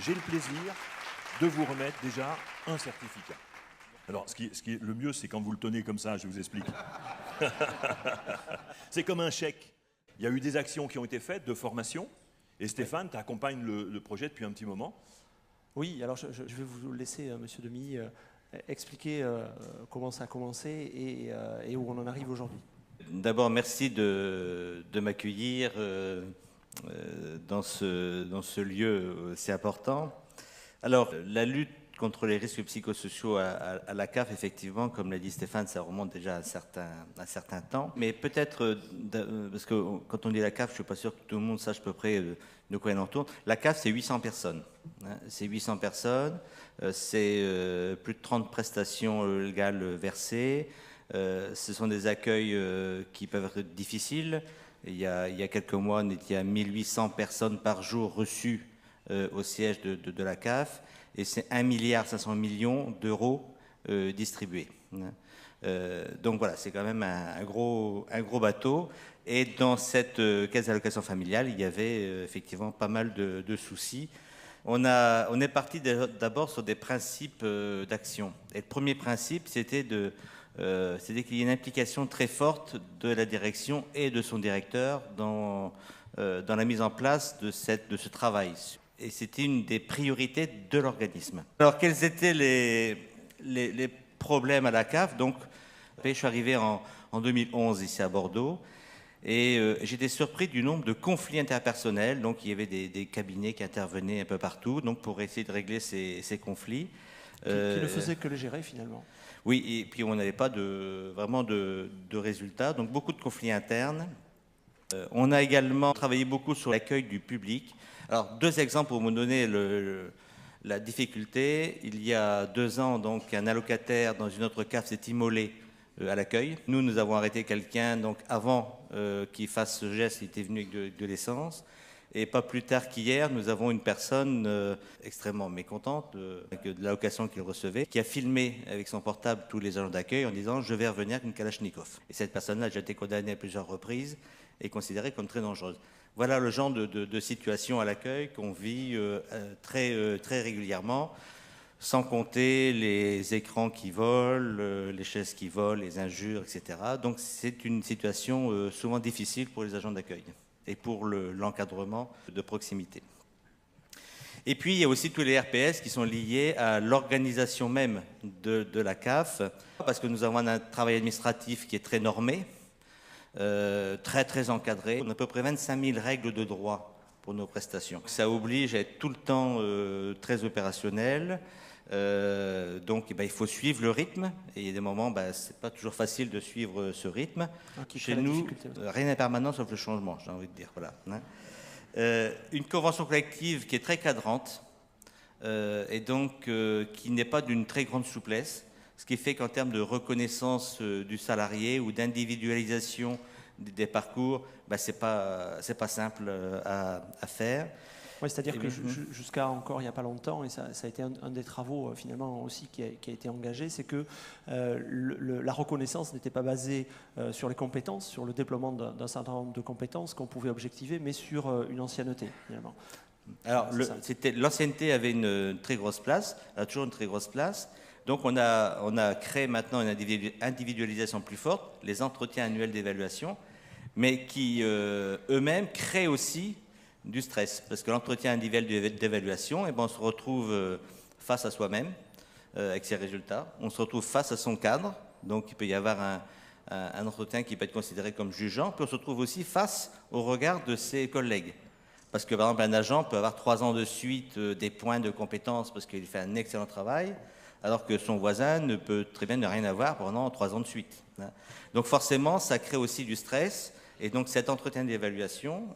j'ai le plaisir de vous remettre déjà un certificat. Alors, ce qui est le mieux, c'est quand vous le tenez comme ça, je vous explique. C'est comme un chèque. Il y a eu des actions qui ont été faites de formation, et Stéphane, tu accompagnes le projet depuis un petit moment. Oui, alors je vais vous laisser, Monsieur Demilly, expliquer comment ça a commencé et où on en arrive aujourd'hui. D'abord, merci de m'accueillir dans ce lieu assez important. Alors, la lutte contre les risques psychosociaux à la CAF, effectivement, comme l'a dit Stéphane, ça remonte déjà à un certain temps. Mais peut-être, parce que quand on dit la CAF, je ne suis pas sûr que tout le monde sache à peu près de quoi il en tourne. La CAF, c'est 800 personnes. Hein, c'est 800 personnes, c'est plus de 30 prestations légales versées. Ce sont des accueils qui peuvent être difficiles. Il y a quelques mois, on était à 1800 personnes par jour reçues au siège de la CAF. Et c'est 1,5 milliard d'euros distribués. Donc voilà, c'est quand même un gros bateau. Et dans cette caisse d'allocation familiale, il y avait effectivement pas mal de soucis. On est parti d'abord sur des principes d'action. Et le premier principe, c'était qu'il y ait une implication très forte de la direction et de son directeur dans la mise en place de ce travail. Et c'était une des priorités de l'organisme. Alors, quels étaient les problèmes à la CAF? Donc, je suis arrivé en 2011 ici à Bordeaux et j'étais surpris du nombre de conflits interpersonnels. Donc, il y avait des cabinets qui intervenaient un peu partout donc pour essayer de régler ces conflits. Qui ne faisaient que les gérer, finalement. Oui, et puis on n'avait pas vraiment de résultats. Donc, beaucoup de conflits internes. On a également travaillé beaucoup sur l'accueil du public. Alors, 2 exemples pour vous donner la difficulté. Il y a 2 ans, donc, un allocataire dans une autre CAF s'est immolé à l'accueil. Nous avons arrêté quelqu'un, donc, avant qu'il fasse ce geste, il était venu avec de l'essence. Et pas plus tard qu'hier, nous avons une personne extrêmement mécontente de l'allocation qu'il recevait, qui a filmé avec son portable tous les agents d'accueil en disant « je vais revenir avec une Kalachnikov ». Et cette personne-là a déjà été condamnée à plusieurs reprises et considérée comme très dangereuse. Voilà le genre de situation à l'accueil qu'on vit très régulièrement, sans compter les écrans qui volent, les chaises qui volent, les injures, etc. Donc c'est une situation souvent difficile pour les agents d'accueil et pour l'encadrement de proximité. Et puis il y a aussi tous les RPS qui sont liés à l'organisation même de la CAF, parce que nous avons un travail administratif qui est très normé, très encadré. On a à peu près 25 000 règles de droit pour nos prestations. Ça oblige à être tout le temps très opérationnel. Donc il faut suivre le rythme. Et il y a des moments, c'est pas toujours facile de suivre ce rythme. Chez nous, rien n'est permanent sauf le changement, j'ai envie de dire. Voilà. Une convention collective qui est très cadrante et donc qui n'est pas d'une très grande souplesse. Ce qui fait qu'en termes de reconnaissance du salarié ou d'individualisation des parcours, c'est pas simple à faire. Oui, c'est-à-dire que jusqu'à encore il n'y a pas longtemps, et ça a été un des travaux finalement aussi qui a été engagé, c'est que la reconnaissance n'était pas basée sur les compétences, sur le déploiement d'un certain nombre de compétences qu'on pouvait objectiver, mais sur une ancienneté finalement. Alors l'ancienneté avait une très grosse place, a toujours une très grosse place. Donc on a créé maintenant une individualisation plus forte, les entretiens annuels d'évaluation, mais qui eux-mêmes créent aussi du stress. Parce que l'entretien individuel d'évaluation, on se retrouve face à soi-même avec ses résultats. On se retrouve face à son cadre, donc il peut y avoir un entretien qui peut être considéré comme jugeant, puis on se retrouve aussi face au regard de ses collègues. Parce que par exemple un agent peut avoir 3 ans de suite des points de compétence parce qu'il fait un excellent travail, alors que son voisin ne peut très bien ne rien avoir pendant 3 ans de suite. Donc forcément, ça crée aussi du stress, et donc cet entretien d'évaluation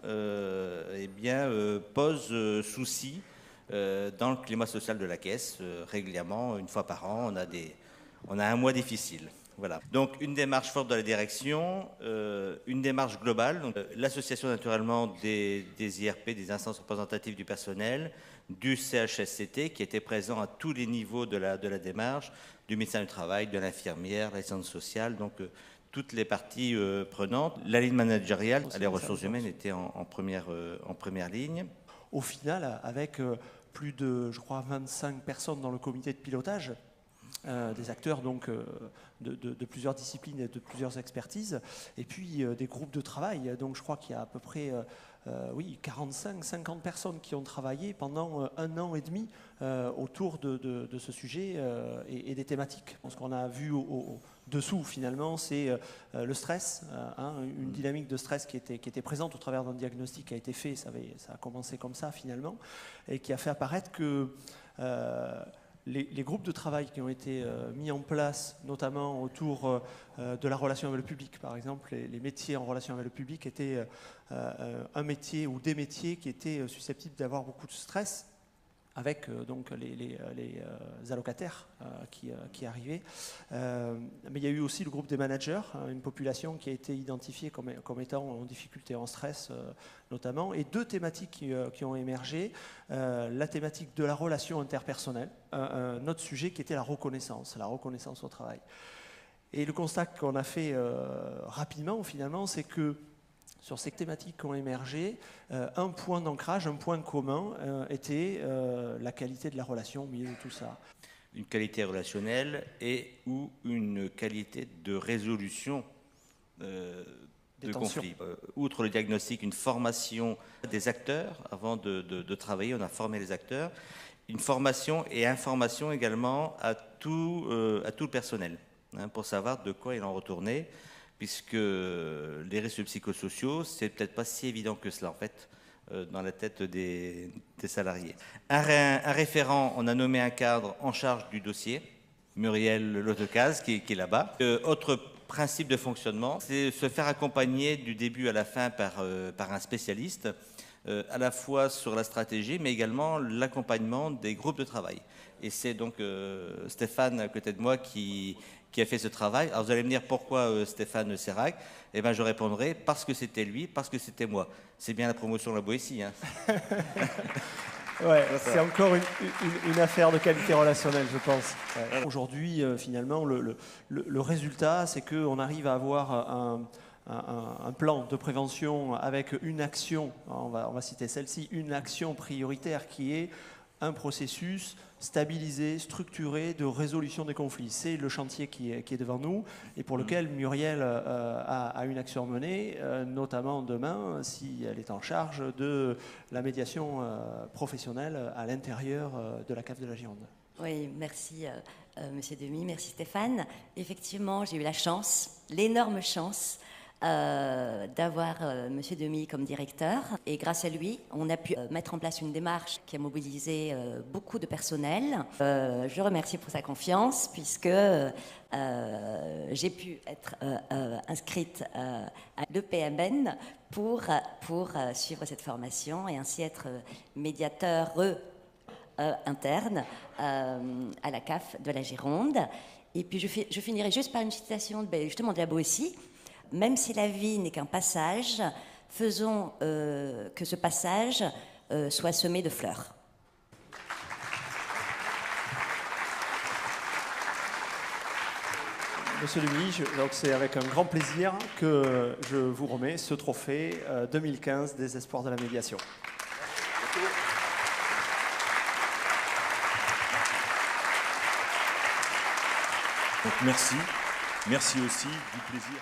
pose souci dans le climat social de la caisse. Régulièrement, 1 fois par an, on a un mois difficile. Voilà. Donc une démarche forte de la direction, une démarche globale, donc l'association naturellement des IRP, des instances représentatives du personnel, du CHSCT qui était présent à tous les niveaux de la démarche, du médecin du travail, de l'infirmière, l'assistante sociale, donc toutes les parties prenantes. La ligne managériale, les ressources humaines étaient en première ligne. Au final, avec plus de, je crois, 25 personnes dans le comité de pilotage, des acteurs donc de plusieurs disciplines et de plusieurs expertises, et puis des groupes de travail. Donc je crois qu'il y a à peu près 45-50 personnes qui ont travaillé pendant 1 an et demi autour de ce sujet et des thématiques. Ce qu'on a vu dessous finalement, c'est le stress, une dynamique de stress qui était présente au travers d'un diagnostic qui a été fait, ça a commencé comme ça finalement, et qui a fait apparaître que les groupes de travail qui ont été mis en place, notamment autour de la relation avec le public, par exemple, les métiers en relation avec le public étaient un métier ou des métiers qui étaient susceptibles d'avoir beaucoup de stress, avec donc les allocataires qui arrivaient. Mais il y a eu aussi le groupe des managers, une population qui a été identifiée comme étant en difficulté, en stress notamment, et 2 thématiques qui ont émergé. La thématique de la relation interpersonnelle, un autre sujet qui était la reconnaissance au travail. Et le constat qu'on a fait rapidement finalement, c'est que sur ces thématiques qui ont émergé, un point d'ancrage, un point commun était la qualité de la relation au milieu de tout ça. Une qualité relationnelle ou une qualité de résolution de conflits. Outre le diagnostic, une formation des acteurs. Avant de travailler, on a formé les acteurs. Une formation et information également à tout le personnel, pour savoir de quoi il en retournait, puisque les risques psychosociaux, c'est peut-être pas si évident que cela en fait, dans la tête des salariés. Un référent, on a nommé un cadre en charge du dossier, Muriel Lotecaz, qui est là-bas. Autre principe de fonctionnement, c'est se faire accompagner du début à la fin par un spécialiste, à la fois sur la stratégie, mais également l'accompagnement des groupes de travail. Et c'est donc Stéphane, à côté de moi, qui a fait ce travail. Alors vous allez me dire pourquoi Stéphane Sérac. Eh bien je répondrai parce que c'était lui, parce que c'était moi. C'est bien la promotion de la Boétie. Hein. Ouais, c'est encore une affaire de qualité relationnelle, je pense. Ouais. Aujourd'hui, finalement, le résultat, c'est qu'on arrive à avoir un plan de prévention avec une action, on va citer celle-ci, une action prioritaire qui est un processus stabilisé, structuré de résolution des conflits. C'est le chantier qui est devant nous et pour lequel Muriel a une action menée, notamment demain, si elle est en charge de la médiation professionnelle à l'intérieur de la CAF de la Gironde. Oui, merci Monsieur Demy, merci Stéphane. Effectivement, j'ai eu la chance, l'énorme chance, d'avoir Monsieur Demy comme directeur, et grâce à lui on a pu mettre en place une démarche qui a mobilisé beaucoup de personnel. Je remercie pour sa confiance puisque j'ai pu être inscrite à l'EPMN pour suivre cette formation et ainsi être médiateur interne à la CAF de la Gironde. Et puis je finirai juste par une citation justement de la Boétie. Même si la vie n'est qu'un passage, faisons que ce passage soit semé de fleurs. Monsieur Demy, donc c'est avec un grand plaisir que je vous remets ce trophée 2015 des espoirs de la médiation. Donc merci aussi du plaisir.